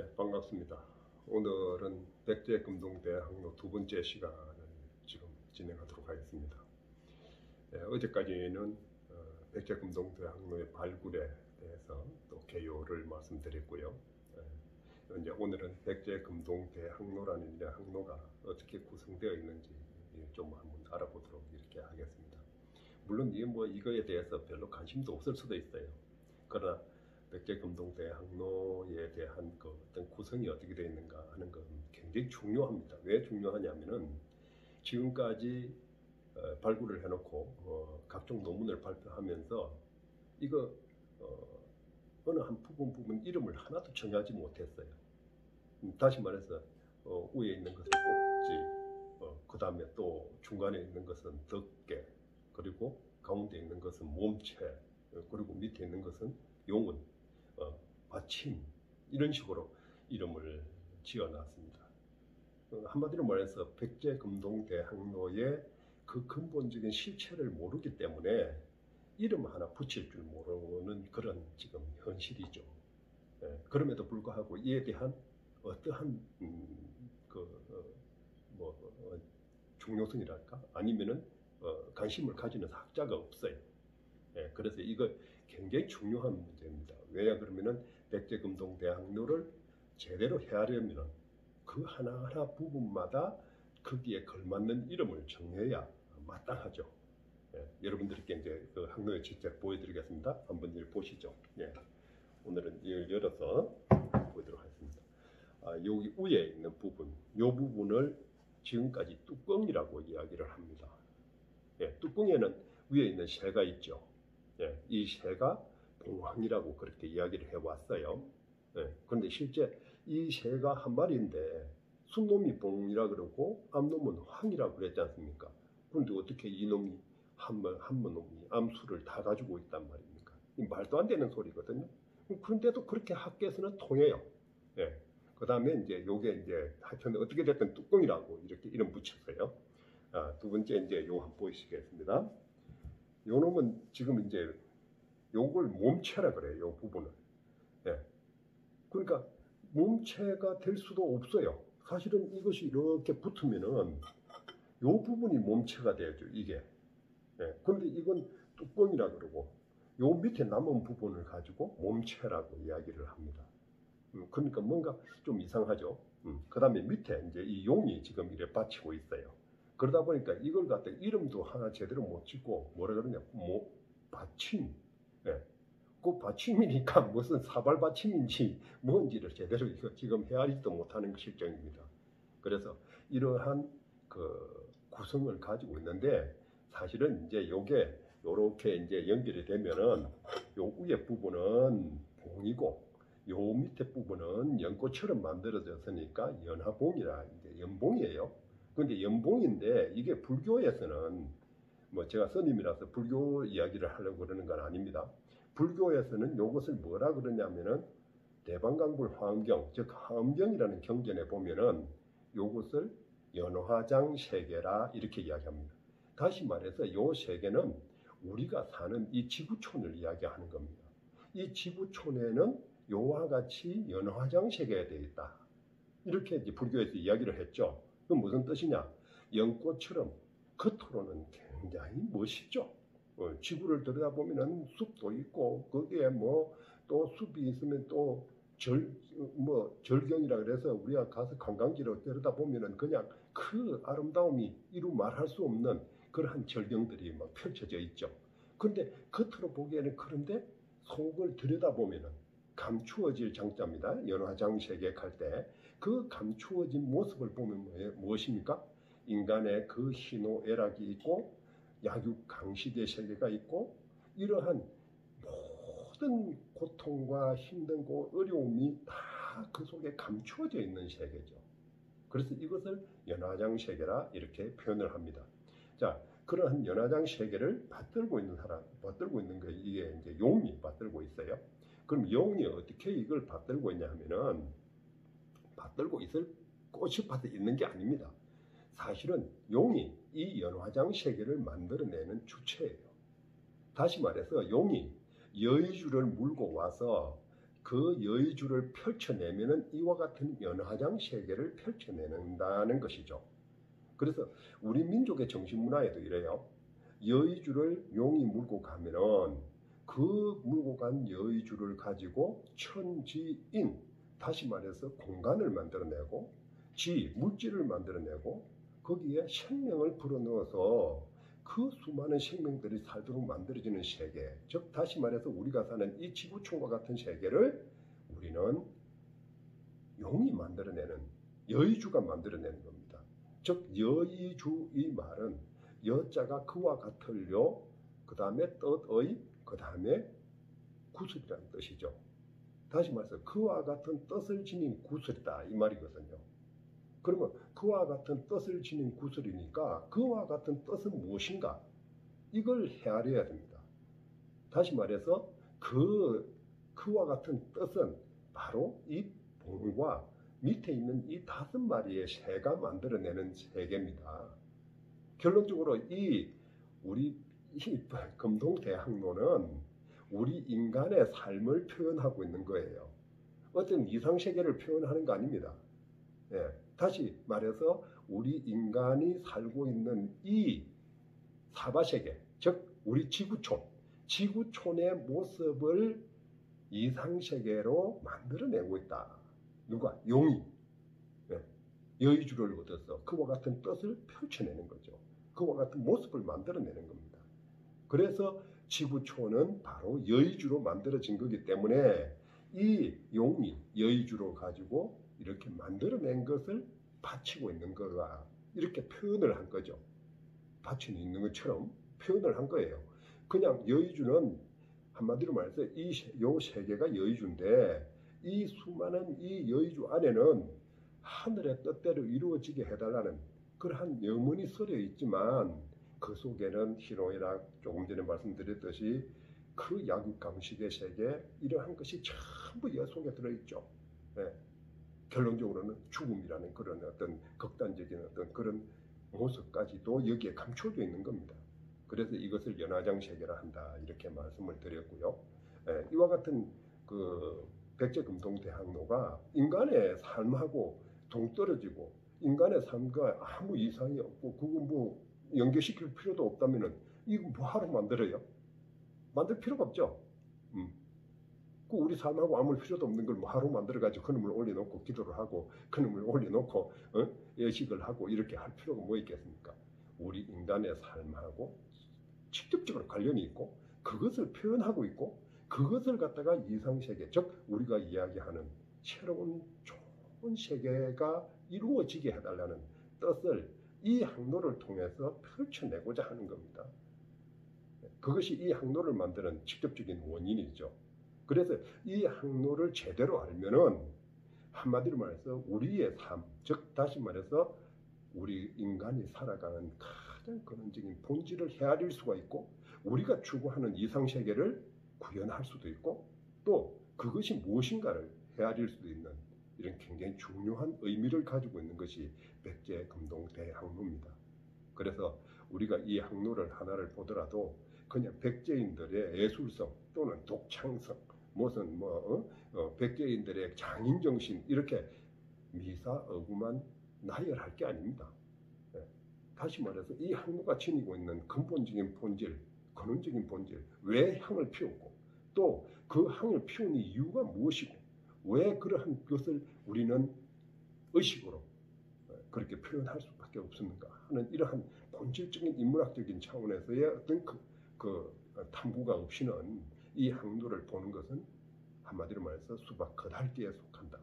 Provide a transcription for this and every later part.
반갑습니다. 오늘은 백제금동대 항로 두 번째 시간을 지금 진행하도록 하겠습니다. 어제까지는 백제금동대 항로의 발굴에 대해서 또 개요를 말씀드렸고요. 이제 오늘은 백제금동대 항로라는 이 항로가 어떻게 구성되어 있는지 좀 한번 알아보도록 이렇게 하겠습니다. 물론 이거에 대해서 별로 관심도 없을 수도 있어요. 그러나 백제금동대 항로에 대한 어떤 구성이 어떻게 되어 있는가 하는 건 굉장히 중요합니다. 왜 중요하냐면은 지금까지 발굴을 해놓고 각종 논문을 발표하면서 이거 어느 한 부분 이름을 하나도 정하지 못했어요. 다시 말해서 위에 있는 것은 꼭지, 그 다음에 또 중간에 있는 것은 덮개, 그리고 가운데 있는 것은 몸체, 그리고 밑에 있는 것은 용은, 받침, 이런 식으로 이름을 지어놨습니다. 한마디로 말해서 백제금동대 항로의 그 근본적인 실체를 모르기 때문에 이름 하나 붙일 줄 모르는 그런 지금 현실이죠. 그럼에도 불구하고 이에 대한 어떠한 중요성이랄까 아니면은 관심을 가지는 학자가 없어요. 그래서 이거 굉장히 중요한 문제입니다. 왜냐 그러면은 백제금동대 항로를 제대로 헤아려면은 그 하나하나 부분마다 거기에 걸맞는 이름을 정해야 마땅하죠. 여러분들께 이제 그 항로의 직접 보여드리겠습니다. 한번 보시죠. 오늘은 이걸 열어서 보도록 하겠습니다. 여기 위에 있는 부분, 이 부분을 지금까지 뚜껑이라고 이야기를 합니다. 뚜껑에는 위에 있는 새가 있죠. 이 새가 봉황이라고 그렇게 이야기를 해왔어요. 그런데 실제 이 새가 한 마리인데 순놈이 봉이라 그러고 암놈은 황이라고 그랬지 않습니까? 그런데 어떻게 이놈이 한 놈이 암수를 다 가지고 있단 말입니까? 말도 안 되는 소리거든요. 그런데도 그렇게 학계에서는 통해요. 그 다음에 이제 요게 이제 하여튼 어떻게 됐든 뚜껑이라고 이렇게 이름 붙였어요. 두 번째 이제 요 한번 보시겠습니다. 요 놈은 지금 이제 요걸 몸체라 그래요. 요 부분을. 그러니까 몸체가 될 수도 없어요. 사실은 이것이 이렇게 붙으면은 요 부분이 몸체가 되죠. 이게. 그런데 이건 뚜껑이라 그러고 요 밑에 남은 부분을 가지고 몸체라고 이야기를 합니다. 그러니까 뭔가 좀 이상하죠. 그 다음에 밑에 이제 이 용이 지금 이래 받치고 있어요. 그러다 보니까 이걸 갖다 이름도 하나 제대로 못 짓고 뭐라 그러냐, 받침. 그 받침이니까 무슨 사발 받침인지 뭔지를 제대로 지금 헤아리지도 못하는 실정입니다. 그래서 이러한 그 구성을 가지고 있는데 사실은 이제 요게 요렇게 이제 연결이 되면은 요 위에 부분은 봉이고 요 밑에 부분은 연꽃처럼 만들어졌으니까 연화봉이라 이제 연봉이에요. 근데 연봉인데 이게 불교에서는 뭐 제가 스님이라서 불교 이야기를 하려고 그러는 건 아닙니다. 불교에서는 이것을 뭐라 그러냐면은 대방강불 화엄경, 즉 화엄경이라는 경전에 보면은 이것을 연화장 세계라 이렇게 이야기합니다. 다시 말해서 이 세계는 우리가 사는 이 지구촌을 이야기하는 겁니다. 이 지구촌에는 요와 같이 연화장 세계가 되어 있다. 이렇게 이제 불교에서 이야기를 했죠. 그럼 무슨 뜻이냐? 연꽃처럼 겉으로는 굉장히 멋있죠. 지구를 들여다보면 숲도 있고 거기에 뭐 또 숲이 있으면 또 절경이라 그래서 우리가 가서 관광지로 들여다보면 그냥 그 아름다움이 이루 말할 수 없는 그러한 절경들이 막 펼쳐져 있죠. 그런데 겉으로 보기에는 그런데 속을 들여다보면 감추어질 장자입니다. 연화장세계 갈 때 그 감추어진 모습을 보면 무엇입니까? 인간의 그 희노애락이 있고 약육강식의 세계가 있고 이러한 모든 고통과 힘든고 어려움이 다 그 속에 감추어져 있는 세계죠. 그래서 이것을 연화장 세계라 이렇게 표현을 합니다. 자, 그러한 연화장 세계를 받들고 있는 거 이게 이제 용이 받들고 있어요. 그럼 용이 어떻게 이걸 받들고 있냐 하면은 받들고 있을 꽃이 받아 있는 게 아닙니다. 사실은 용이 이 연화장 세계를 만들어내는 주체예요. 다시 말해서 용이 여의주를 물고 와서 그 여의주를 펼쳐내면은 이와 같은 연화장 세계를 펼쳐내는다는 것이죠. 그래서 우리 민족의 정신문화에도 이래요. 여의주를 용이 물고 가면은 그 물고 간 여의주를 가지고 천지인, 다시 말해서 공간을 만들어내고 물질을 만들어내고 거기에 생명을 불어넣어서 그 수많은 생명들이 살도록 만들어지는 세계, 즉 다시 말해서 우리가 사는 이 지구촌과 같은 세계를 우리는 용이 만들어내는, 여의주가 만들어내는 겁니다. 즉 여의주, 이 말은 여자가 그와 같을요, 그 다음에 뜻의, 그 다음에 구슬이라는 뜻이죠. 다시 말해서 그와 같은 뜻을 지닌 구슬이다 이 말이거든요. 그러면 그와 같은 뜻을 지닌 구슬이니까 그와 같은 뜻은 무엇인가? 이걸 헤아려야 됩니다. 다시 말해서 그와 같은 뜻은 바로 이 봉과 밑에 있는 이 5마리의 새가 만들어내는 세계입니다. 결론적으로 우리 금동대학로는 우리 인간의 삶을 표현하고 있는 거예요. 어떤 이상세계를 표현하는 거 아닙니다. 예, 다시 말해서 우리 인간이 살고 있는 이 사바세계, 즉 우리 지구촌의 모습을 이상세계로 만들어내고 있다. 누가? 용이. 예, 여의주를 얻어서 그와 같은 뜻을 펼쳐내는 거죠. 그와 같은 모습을 만들어내는 겁니다. 그래서 지구촌은 바로 여의주로 만들어진 거기 때문에 이 용이 여의주로 가지고 이렇게 만들어낸 것을 바치고 있는 거가 이렇게 표현을 한 거죠. 바치고 있는 것처럼 표현을 한 거예요. 그냥 여의주는 한마디로 말해서 요 세계가 여의주인데 이 수많은 이 여의주 안에는 하늘의 뜻대로 이루어지게 해달라는 그러한 염원이 썰여 있지만 그 속에는 희롱이랑 조금 전에 말씀드렸듯이 그 약육강식의 세계 이러한 것이 전부 여 속에 들어있죠. 네. 결론적으로는 죽음이라는 그런 어떤 극단적인 어떤 그런 모습까지도 여기에 감춰져 있는 겁니다. 그래서 이것을 연화장 세계라 한다 이렇게 말씀을 드렸고요. 네. 이와 같은 그 백제금동대학로가 인간의 삶하고 동떨어지고 인간의 삶과 아무 이상이 없고 그거 뭐 연계시킬 필요도 없다면은 이거 뭐하러 만들어요? 만들 필요가 없죠. 그 우리 삶하고 아무 필요도 없는 걸 뭐하러 만들어가지고 그놈을 올려놓고 기도를 하고 그놈을 올려놓고 예식을 하고 이렇게 할 필요가 뭐 있겠습니까? 우리 인간의 삶하고 직접적으로 관련이 있고 그것을 표현하고 있고 그것을 갖다가 이상세계, 즉 우리가 이야기하는 새로운 좋은 세계가 이루어지게 해달라는 뜻을 이 항로를 통해서 펼쳐내고자 하는 겁니다. 그것이 이 항로를 만드는 직접적인 원인이죠. 그래서 이 항로를 제대로 알면은 한마디로 말해서 우리의 삶, 즉 다시 말해서 우리 인간이 살아가는 가장 근원적인 본질을 헤아릴 수가 있고 우리가 추구하는 이상세계를 구현할 수도 있고 또 그것이 무엇인가를 헤아릴 수도 있는 이런 굉장히 중요한 의미를 가지고 있는 것이 백제금동대학로입니다. 그래서 우리가 이 항로를 하나를 보더라도 그냥 백제인들의 예술성 또는 독창성 무슨 백제인들의 장인정신 이렇게 미사어구만 나열할 게 아닙니다. 다시 말해서 이 항로가 지니고 있는 근본적인 본질, 근원적인 본질, 왜 향을 피웠고 또 그 향을 피운 이유가 무엇이고 왜 그러한 것을 우리는 의식으로 그렇게 표현할 수밖에 없습니까 하는 이러한 본질적인 인문학적인 차원에서의 어떤 그 탐구가 없이는 이 항로를 보는 것은 한마디로 말해서 수박 겉핥기에 속한다.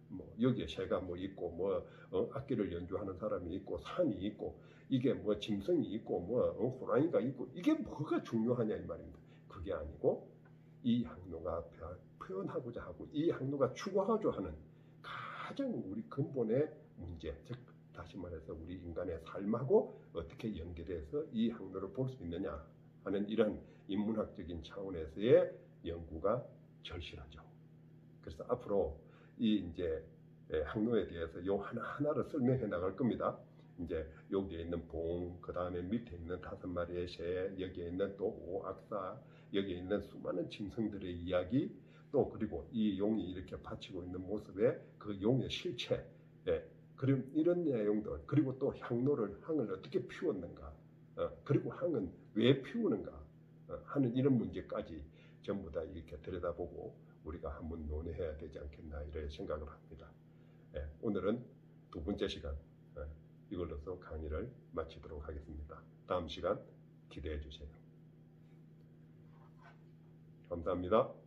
뭐 여기에 새가 뭐 있고 악기를 연주하는 사람이 있고 산이 있고 이게 뭐 짐승이 있고 호랑이가 있고 이게 뭐가 중요하냐 이 말입니다. 그게 아니고 이 항로가 표현하고자 하고 이 항로가 추구하고자 하는 가장 우리 근본의 문제, 즉 다시 말해서 우리 인간의 삶하고 어떻게 연결해서 이 항로를 볼 수 있느냐 하는 이런 인문학적인 차원에서의 연구가 절실하죠. 그래서 앞으로 이 이제 항로에 대해서 요 하나하나를 설명해 나갈 겁니다. 이제 여기에 있는 봉, 그 다음에 밑에 있는 5마리의 새, 여기에 있는 또 오악사, 여기에 있는 수많은 짐승들의 이야기, 또 그리고 이 용이 이렇게 바치고 있는 모습에 그 용의 실체, 그럼 이런 내용들, 그리고 또 향을 어떻게 피웠는가, 그리고 향은 왜 피우는가 하는 이런 문제까지 전부 다 이렇게 들여다보고 우리가 한번 논의해야 되지 않겠나 이런 생각을 합니다. 오늘은 두 번째 시간 이걸로서 강의를 마치도록 하겠습니다. 다음 시간 기대해 주세요. 감사합니다.